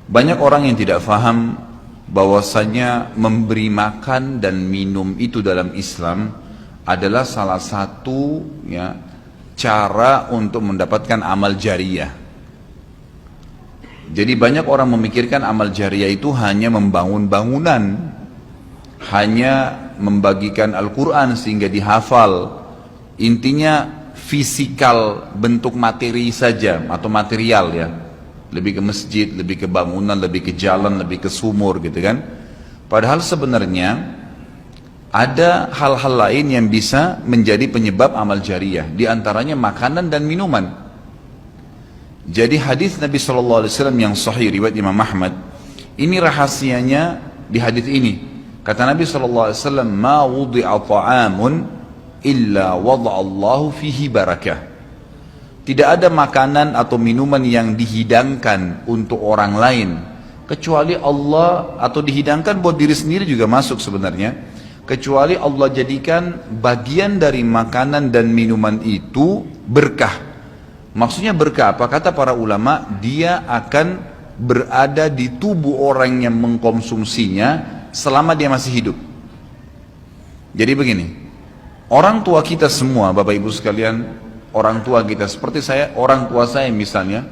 Banyak orang yang tidak faham bahwasanya memberi makan dan minum itu dalam Islam adalah salah satu cara untuk mendapatkan amal jariyah. Jadi banyak orang memikirkan amal jariyah itu hanya membangun bangunan, hanya membagikan Al-Quran sehingga dihafal. Intinya fisikal, bentuk materi saja atau material ya. Lebih ke masjid, lebih ke bangunan, lebih ke jalan, lebih ke sumur gitu kan. Padahal sebenarnya ada hal-hal lain yang bisa menjadi penyebab amal jariyah. Di antaranya makanan dan minuman. Jadi hadis Nabi SAW yang sahih riwayat Imam Ahmad, ini rahasianya di hadis ini. Kata Nabi SAW, "Ma wudi'a ta'amun illa wada'allahu fihi barakah." Tidak ada makanan atau minuman yang dihidangkan untuk orang lain kecuali Allah, atau dihidangkan buat diri sendiri juga masuk sebenarnya, kecuali Allah jadikan bagian dari makanan dan minuman itu berkah. Maksudnya berkah apa? Kata para ulama, dia akan berada di tubuh orang yang mengkonsumsinya selama dia masih hidup. Jadi begini, orang tua kita semua, Bapak Ibu sekalian, orang tua kita seperti saya, orang tua saya misalnya,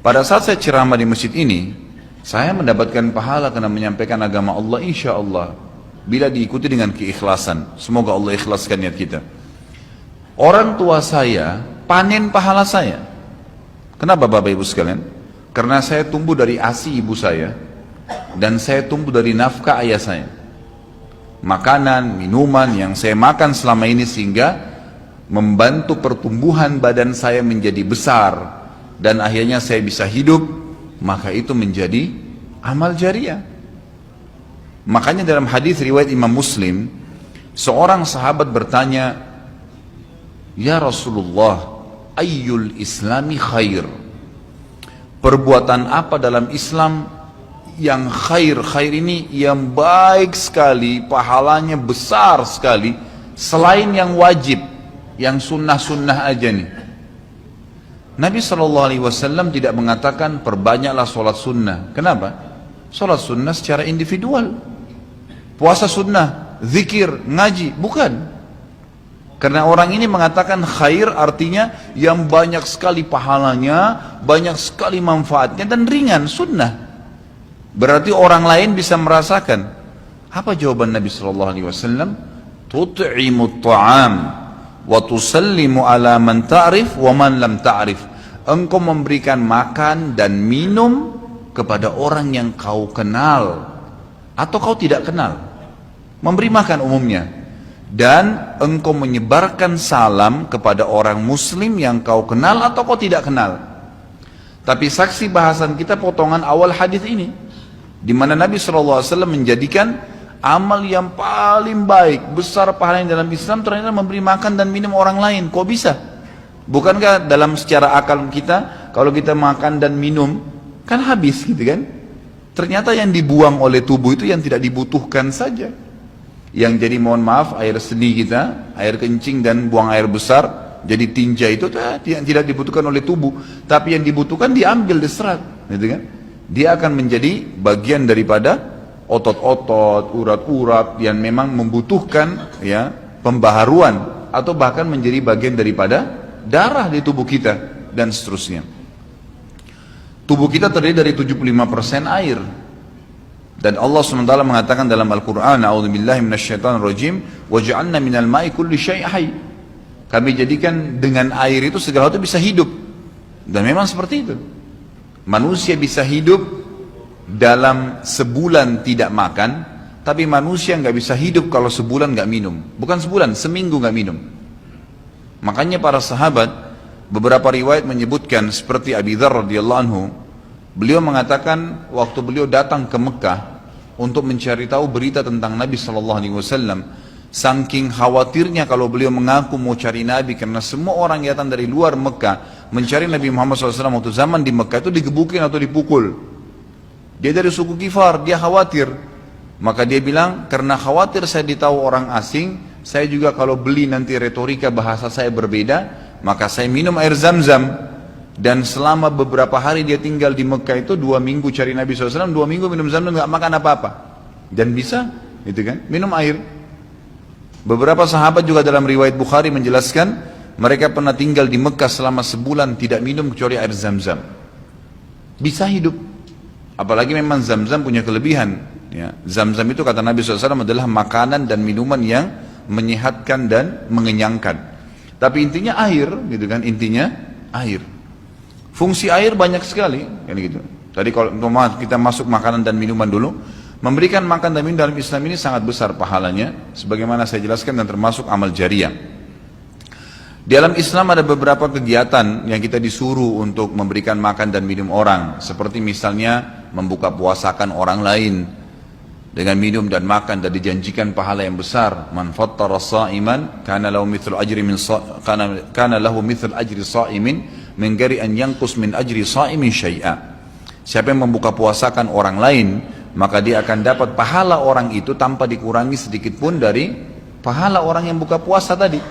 pada saat saya ceramah di masjid ini, saya mendapatkan pahala karena menyampaikan agama Allah, insya Allah, bila diikuti dengan keikhlasan. Semoga Allah ikhlaskan niat kita. Orang tua saya panen pahala saya. Kenapa Bapak Ibu sekalian? Karena saya tumbuh dari ASI ibu saya, dan saya tumbuh dari nafkah ayah saya. Makanan, minuman yang saya makan selama ini sehingga membantu pertumbuhan badan saya menjadi besar, dan akhirnya saya bisa hidup, maka itu menjadi amal jariyah. Makanya dalam hadis riwayat Imam Muslim, seorang sahabat bertanya, "Ya Rasulullah, ayyul islami khair?" Perbuatan apa dalam Islam yang khair? Khair ini yang baik sekali, pahalanya besar sekali, selain yang wajib, yang sunnah-sunnah aja nih. Nabi SAW tidak mengatakan perbanyaklah sholat sunnah. Kenapa? Sholat sunnah secara individual, puasa sunnah, zikir, ngaji, bukan. Karena orang ini mengatakan khair artinya yang banyak sekali pahalanya, banyak sekali manfaatnya, dan ringan, sunnah. Berarti orang lain bisa merasakan. Apa jawaban Nabi SAW? Tut'imut ta'am wa tusallimu ala man ta'rif wa man lam ta'rif. Engkau memberikan makan dan minum kepada orang yang kau kenal atau kau tidak kenal. Memberi makan umumnya. Dan engkau menyebarkan salam kepada orang muslim yang kau kenal atau kau tidak kenal. Tapi saksi bahasan kita potongan awal hadis ini, di mana Nabi SAW menjadikan amal yang paling baik, besar pahalanya dalam Islam ternyata memberi makan dan minum orang lain. Kok bisa? Bukankah dalam secara akal kita, kalau kita makan dan minum kan habis gitu kan? Ternyata yang dibuang oleh tubuh itu yang tidak dibutuhkan saja. Yang jadi mohon maaf, air seni kita, air kencing dan buang air besar, jadi tinja itu yang tidak dibutuhkan oleh tubuh, tapi yang dibutuhkan diambil, diserat, gitu kan? Dia akan menjadi bagian daripada otot-otot, urat-urat yang memang membutuhkan pembaharuan, atau bahkan menjadi bagian daripada darah di tubuh kita, dan seterusnya. Tubuh kita terdiri dari 75% air. Dan Allah SWT mengatakan dalam Al-Quran, "A'udzubillahi minasyaitonirrajim, wa ja'alna minal ma'i kulli syai' hayy." Kami jadikan dengan air itu segala sesuatu bisa hidup. Dan memang seperti itu. Manusia bisa hidup dalam sebulan tidak makan, tapi manusia nggak bisa hidup kalau sebulan nggak minum. Bukan sebulan, seminggu nggak minum. Makanya para sahabat, beberapa riwayat menyebutkan seperti Abi Dzar radhiyallahu anhu, beliau mengatakan waktu beliau datang ke Mekah untuk mencari tahu berita tentang Nabi SAW, saking khawatirnya kalau beliau mengaku mau cari Nabi, karena semua orang yang datang dari luar Mekah mencari Nabi Muhammad SAW waktu zaman di Mekah itu digebukin atau dipukul. Dia dari suku Kifar, dia khawatir. Maka dia bilang, karena khawatir saya ditahu orang asing, saya juga kalau beli nanti retorika bahasa saya berbeda, maka saya minum air Zam-Zam. dan selama beberapa hari dia tinggal di Mekah itu 2 minggu cari Nabi SAW, 2 minggu minum Zamzam nggak makan apa-apa, dan bisa gitu kan minum air. Beberapa sahabat juga dalam riwayat Bukhari menjelaskan mereka pernah tinggal di Mekah selama sebulan tidak minum kecuali air Zamzam, bisa hidup. Apalagi memang Zamzam punya kelebihan ya. Zamzam itu kata Nabi SAW adalah makanan dan minuman yang menyehatkan dan mengenyangkan. Tapi intinya air gitu kan, intinya air. Fungsi air banyak sekali kan gitu. Tadi kalau kita masuk makanan dan minuman dulu, memberikan makan dan minum dalam Islam ini sangat besar pahalanya, sebagaimana saya jelaskan, dan termasuk amal jariah. Di dalam Islam ada beberapa kegiatan yang kita disuruh untuk memberikan makan dan minum orang, seperti misalnya membuka puasakan orang lain dengan minum dan makan, dan dijanjikan pahala yang besar. Man fattara sha'iman kana lahu mithlu ajri sha'imin min ghairi an yanqus min ajri sha'imin syai'a. Siapa yang membuka puasakan orang lain, maka dia akan dapat pahala orang itu tanpa dikurangi sedikit pun dari pahala orang yang buka puasa tadi.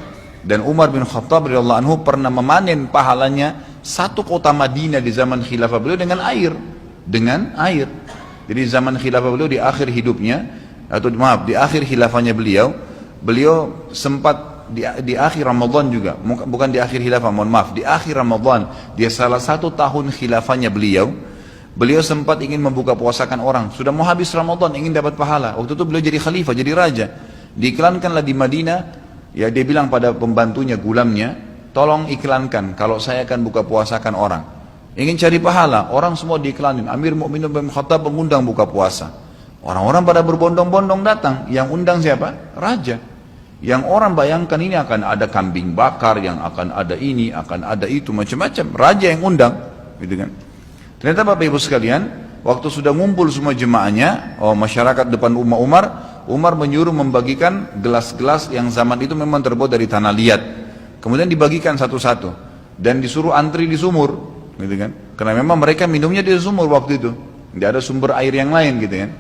Dan Umar bin Khattab radhiyallahu anhu pernah memanen pahalanya 1 kota Madinah di zaman khilafah beliau dengan air. Jadi zaman khilafah beliau di akhir hidupnya, atau maaf di akhir khilafahnya beliau sempat di akhir Ramadan juga, bukan di akhir khilafah, mohon maaf, di akhir Ramadan, dia salah 1 tahun khilafahnya beliau sempat ingin membuka puasakan orang, sudah mau habis Ramadan, ingin dapat pahala. Waktu itu beliau jadi khalifah, jadi raja, diiklankanlah di Madinah. Ya, dia bilang pada pembantunya, gulamnya, tolong iklankan kalau saya akan buka puasakan orang. Ingin cari pahala, orang semua diiklanin. Amir Mu'minin bin Khattab mengundang buka puasa. Orang-orang pada berbondong-bondong datang. Yang undang siapa? Raja. Yang orang bayangkan ini akan ada kambing bakar, yang akan ada ini, akan ada itu, macam-macam. Raja yang undang, gitu kan. Ternyata Bapak Ibu sekalian, waktu sudah ngumpul semua jemaahnya, masyarakat depan rumah Umar menyuruh membagikan gelas-gelas yang zaman itu memang terbuat dari tanah liat. Kemudian dibagikan satu-satu dan disuruh antri di sumur, gitu kan? Karena memang mereka minumnya di sumur waktu itu, tidak ada sumber air yang lain, gitu kan?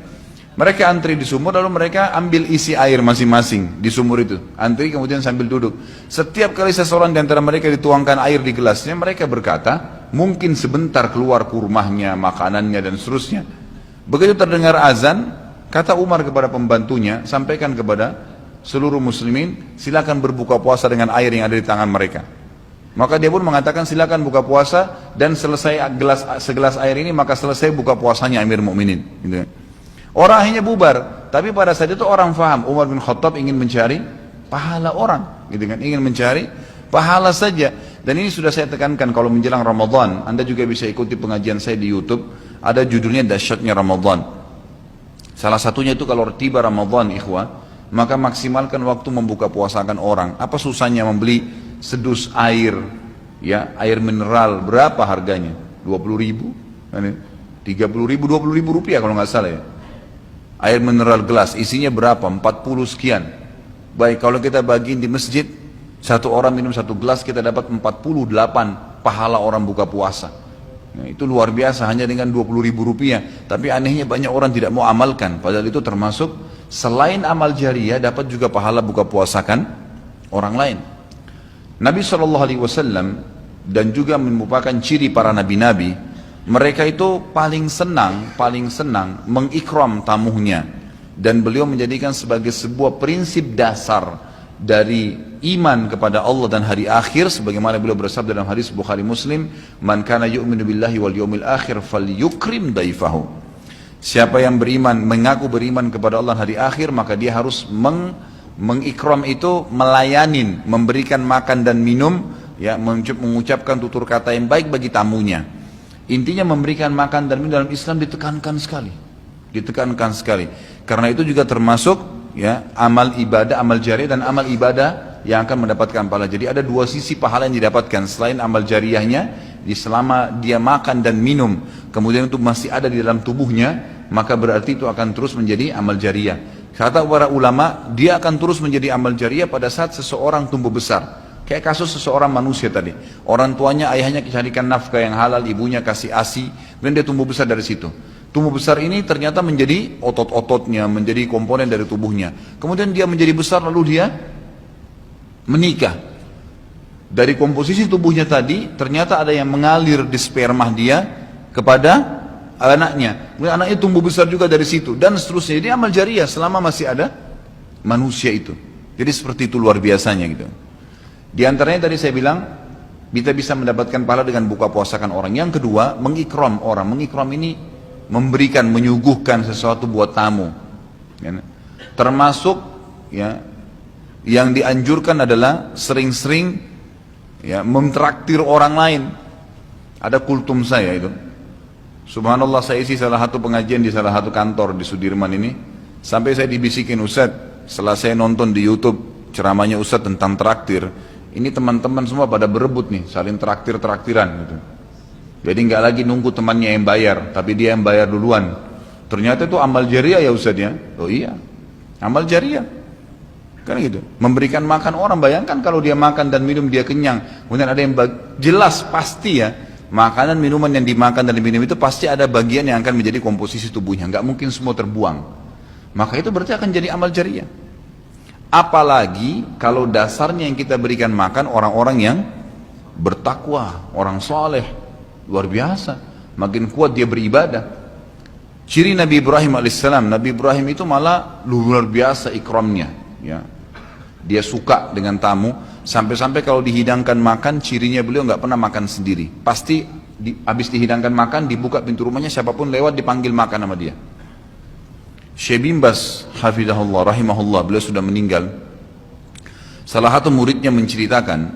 Mereka antri di sumur, lalu mereka ambil isi air masing-masing di sumur itu, antri kemudian sambil duduk. Setiap kali seseorang di antara mereka dituangkan air di gelasnya, mereka berkata, mungkin sebentar keluar kurmahnya, makanannya dan seterusnya. Begitu terdengar azan, kata Umar kepada pembantunya, sampaikan kepada seluruh muslimin, silakan berbuka puasa dengan air yang ada di tangan mereka. Maka dia pun mengatakan, silakan buka puasa, dan selesai segelas air ini, maka selesai buka puasanya Amir Mu'minin. Gitu. Orang akhirnya bubar, tapi pada saat itu orang faham, Umar bin Khattab ingin mencari pahala orang, gitu kan? Ingin mencari pahala saja. Dan ini sudah saya tekankan, kalau menjelang Ramadan, Anda juga bisa ikuti pengajian saya di YouTube, ada judulnya Dahsyatnya Ramadan. Salah satunya itu kalau tiba Ramadan, ikhwah, maka maksimalkan waktu membuka puasakan orang. Apa susahnya membeli sedus air, ya, air mineral, berapa harganya? 20.000, 30.000, 20.000 rupiah kalau nggak salah ya. Air mineral gelas, isinya berapa? 40 sekian. Baik, kalau kita bagiin di masjid, satu orang minum 1 gelas, kita dapat 48 pahala orang buka puasa. Nah, itu luar biasa, hanya dengan 20.000 rupiah. Tapi anehnya banyak orang tidak mau amalkan, padahal itu termasuk selain amal jariah, dapat juga pahala buka puasakan orang lain. Nabi SAW dan juga merupakan ciri para nabi-nabi, mereka itu paling senang mengikram tamunya, dan beliau menjadikan sebagai sebuah prinsip dasar dari iman kepada Allah dan hari akhir, sebagaimana beliau bersabda dalam hadis Bukhari Muslim, man kana yu'minu billahi wal yawmil akhir falyukrim daifahu. Siapa yang beriman, mengaku beriman kepada Allah dan hari akhir, maka dia harus mengikram itu, melayanin, memberikan makan dan minum, ya, mengucapkan tutur kata yang baik bagi tamunya. Intinya memberikan makan dan minum dalam Islam ditekankan sekali. Karena itu juga termasuk, ya, amal ibadah, amal jariah dan amal ibadah yang akan mendapatkan pahala. Jadi ada 2 sisi pahala yang didapatkan selain amal jariahnya. Selama dia makan dan minum, kemudian itu masih ada di dalam tubuhnya, maka berarti itu akan terus menjadi amal jariah. Kata para ulama, dia akan terus menjadi amal jariah pada saat seseorang tumbuh besar. Kayak kasus seseorang manusia tadi, orang tuanya, ayahnya carikan nafkah yang halal, ibunya kasih ASI, dan dia tumbuh besar dari situ. Tumbuh besar ini ternyata menjadi otot-ototnya, menjadi komponen dari tubuhnya. Kemudian dia menjadi besar, lalu dia menikah. Dari komposisi tubuhnya tadi, ternyata ada yang mengalir di sperma dia kepada anaknya. Kemudian anaknya tumbuh besar juga dari situ, dan seterusnya. Jadi amal jariah selama masih ada manusia itu. Jadi seperti itu luar biasanya gitu. Di antaranya tadi saya bilang, kita bisa mendapatkan pahala dengan buka puasakan orang. Yang kedua, mengikram orang. Mengikram ini memberikan, menyuguhkan sesuatu buat tamu. Ya. Termasuk ya, yang dianjurkan adalah sering-sering ya, mentraktir orang lain. Ada kultum saya itu. Subhanallah, saya isi salah satu pengajian di salah satu kantor di Sudirman ini. Sampai saya dibisikin, Ustaz, setelah saya nonton di YouTube ceramahnya Ustaz tentang traktir, ini teman-teman semua pada berebut nih, saling traktir-traktiran gitu. Jadi nggak lagi nunggu temannya yang bayar, tapi dia yang bayar duluan. Ternyata itu amal jariah ya Ustaz ya. Oh iya, amal jariah. Kan gitu. Memberikan makan orang, bayangkan kalau dia makan dan minum dia kenyang, kemudian ada yang jelas pasti ya, makanan minuman yang dimakan dan diminum itu pasti ada bagian yang akan menjadi komposisi tubuhnya, nggak mungkin semua terbuang. Maka itu berarti akan jadi amal jariah. Apalagi kalau dasarnya yang kita berikan makan orang-orang yang bertakwa, orang soleh, luar biasa, makin kuat dia beribadah. Ciri Nabi Ibrahim alaihissalam, Nabi Ibrahim itu malah luar biasa ikramnya, ya. Dia suka dengan tamu, sampai-sampai kalau dihidangkan makan, cirinya beliau nggak pernah makan sendiri. Pasti habis dihidangkan makan, dibuka pintu rumahnya, siapapun lewat dipanggil makan sama dia. Syekh bin Baz hafizahullah rahimahullah, beliau sudah meninggal. Salah satu muridnya menceritakan,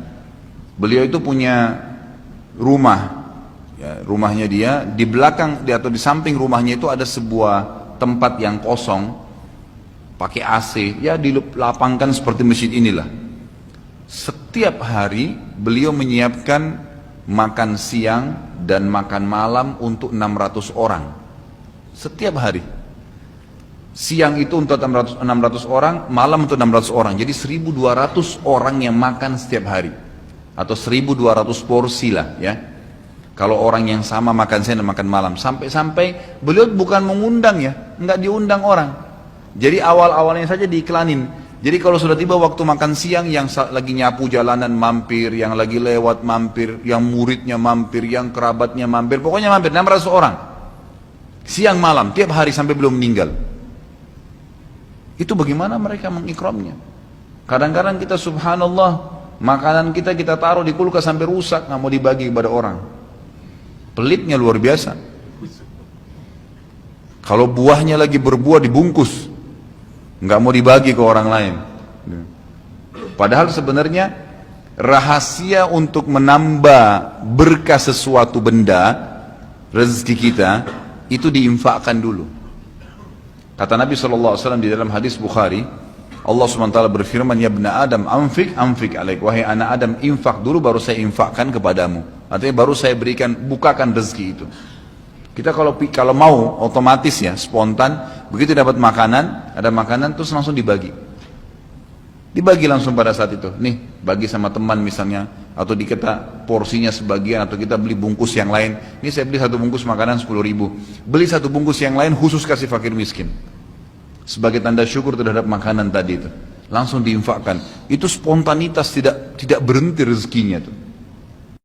beliau itu punya rumah, ya, rumahnya dia di belakang atau di samping rumahnya itu ada sebuah tempat yang kosong, pakai AC, ya dilapangkan seperti masjid inilah. Setiap hari beliau menyiapkan makan siang dan makan malam untuk 600 orang. Setiap hari. Siang itu untuk 600 orang, malam untuk 600 orang. Jadi 1200 orang yang makan setiap hari. Atau 1200 porsi lah ya. Kalau orang yang sama makan siang dan makan malam. Sampai-sampai beliau bukan mengundang ya, enggak diundang orang. Jadi awal-awalnya saja diiklanin. Jadi kalau sudah tiba waktu makan siang, yang lagi nyapu jalanan mampir, yang lagi lewat mampir, yang muridnya mampir, yang kerabatnya mampir, pokoknya mampir 600 orang. Siang malam, tiap hari sampai belum meninggal. Itu bagaimana mereka mengikramnya. Kadang-kadang kita subhanallah, makanan kita taruh di kulkas sampai rusak, nggak mau dibagi kepada orang. Pelitnya luar biasa. Kalau buahnya lagi berbuah dibungkus, nggak mau dibagi ke orang lain. Padahal sebenarnya rahasia untuk menambah berkah sesuatu benda, rezeki kita, itu diinfakkan dulu. Kata Nabi SAW di dalam hadis Bukhari, Allah SWT berfirman, ya ibna Adam, anfik alaik, wahai anak Adam, infak dulu baru saya infakkan kepadamu. Artinya baru saya berikan, bukakan rezeki itu. Kita kalau mau otomatis ya, spontan, begitu dapat makanan, ada makanan terus langsung dibagi. Dibagi langsung pada saat itu. Nih, bagi sama teman misalnya, atau kita porsinya sebagian, atau kita beli bungkus yang lain. Ini saya beli satu bungkus makanan 10.000. Beli satu bungkus yang lain khusus kasih fakir miskin. Sebagai tanda syukur terhadap makanan tadi itu. Langsung diinfakkan. Itu spontanitas, tidak berhenti rezekinya tuh.